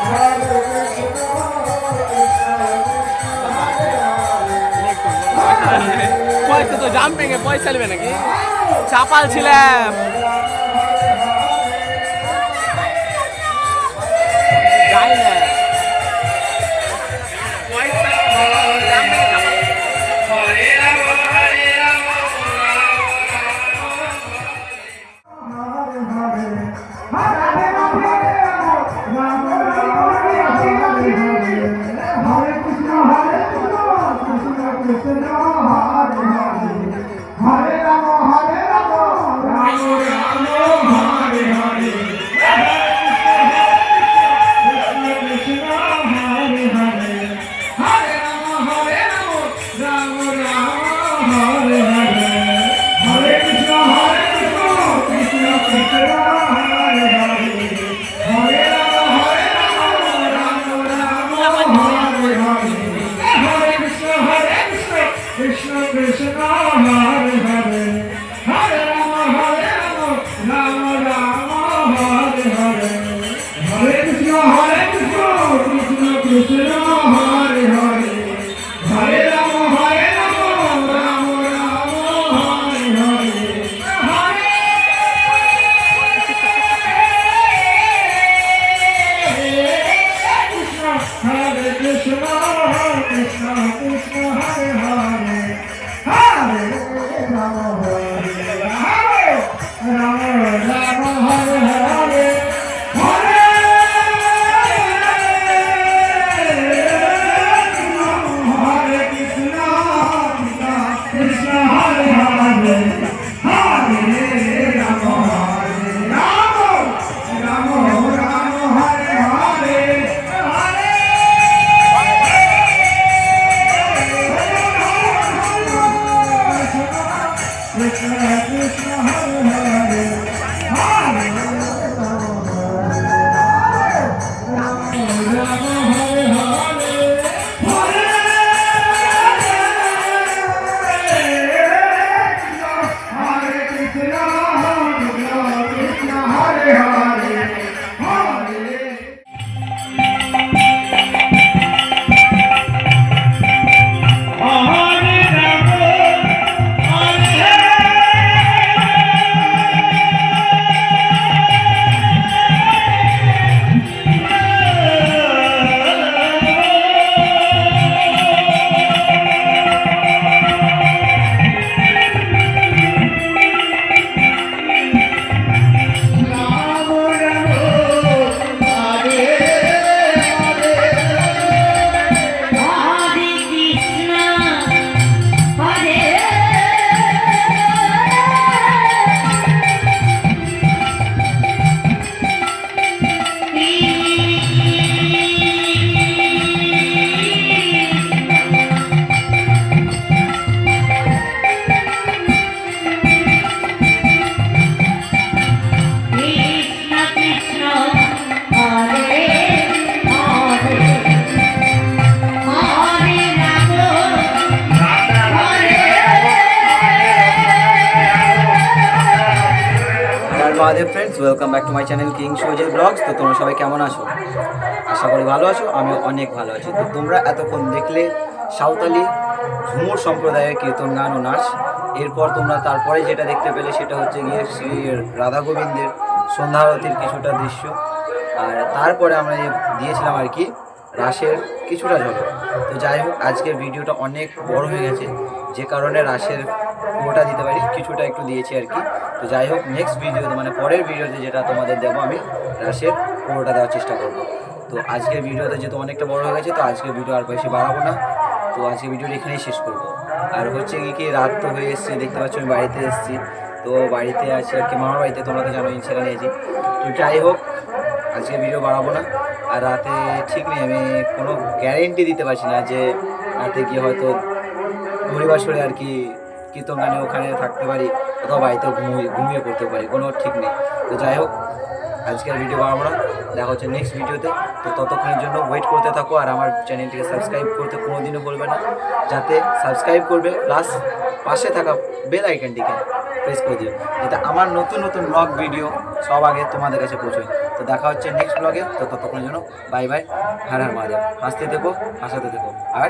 Hare jumping এ পয়সা নেবে নাকি? চাপাল ছিলাম। যাই না। Mahadev friends welcome back to my channel king Sojal vlogs. तो तुम्हारा सबाई केमन आछो? आशा करी भालो आछो। आमी अनेक भालो आछि। तो तोमरा एतक्षण देखले सावताली झुमुर सम्प्रदायेर कीर्तन गान ओ नाच। एरपर तोमरा तारपरे जेटा देखते पेले सेटा हच्छे गिये श्री राधा गोविंदेर सन्ध्या आरतिर किछुटा दृश्य। और तारपरे आमरा दियेछिलाम आर कि राशेर किछुटा झलक। तो যাই হোক আজকের ভিডিওটা অনেক বড় হয়ে গেছে, যে কারণে রাশের পুরোটা দিতে পারি, কিছুটা একটু দিয়েছি আর কি। তো যাই হোক নেক্সট ভিডিওতে মানে পরের ভিডিওতে যেটা তোমাদের দেবো আমি রাশের পুরোটা দেওয়ার চেষ্টা করব। তো আজকের ভিডিওতে যেহেতু অনেকটা বড় হয়ে গেছে, তো আজকের ভিডিও আর বেশি বাড়াবো না। তো আজকের ভিডিওটা এখানেই শেষ করব। আর হচ্ছে কি রাত তো হয়ে এসছে, দেখতে পাচ্ছ আমি বাড়িতে এসেছি। তো বাড়িতে আছি আর কি, মামার বাড়িতে, তোমরা তো জানোই সেখানে আছি। তো যাই হোক আজকে ভিডিও বাড়াবো না। আর রাতে ঠিক নেই, আমি কোনো গ্যারেন্টি দিতে পারছি না যে রাতে গিয়ে হয়তো হরিবাসরে আর কি কীর্তন গানে ওখানে থাকতে পারি, অথবা বাড়িতে ঘুমিয়ে পড়তে পারি, কোনো ঠিক নেই। তো যাই হোক আজকের ভিডিও বাড়াবো না, দেখা হচ্ছে নেক্সট ভিডিওতে। তো ততক্ষণের জন্য ওয়েট করতে থাকো। আর আমার চ্যানেলটিকে সাবস্ক্রাইব করতে কোনো দিনও বলবে না, যাতে সাবস্ক্রাইব করবে প্লাস পাশে থাকা বেল আইকনটিকে প্রেস করে দিও, যাতে আমার নতুন নতুন ব্লগ ভিডিও সব আগে তোমাদের কাছে পৌঁছয়। তো দেখা হচ্ছে নেক্সট ব্লগে। তো ততক্ষণের জন্য বাই বাই, হর হর মহাদেব। হাসতে থেকো, হাসাতে থেকো। আর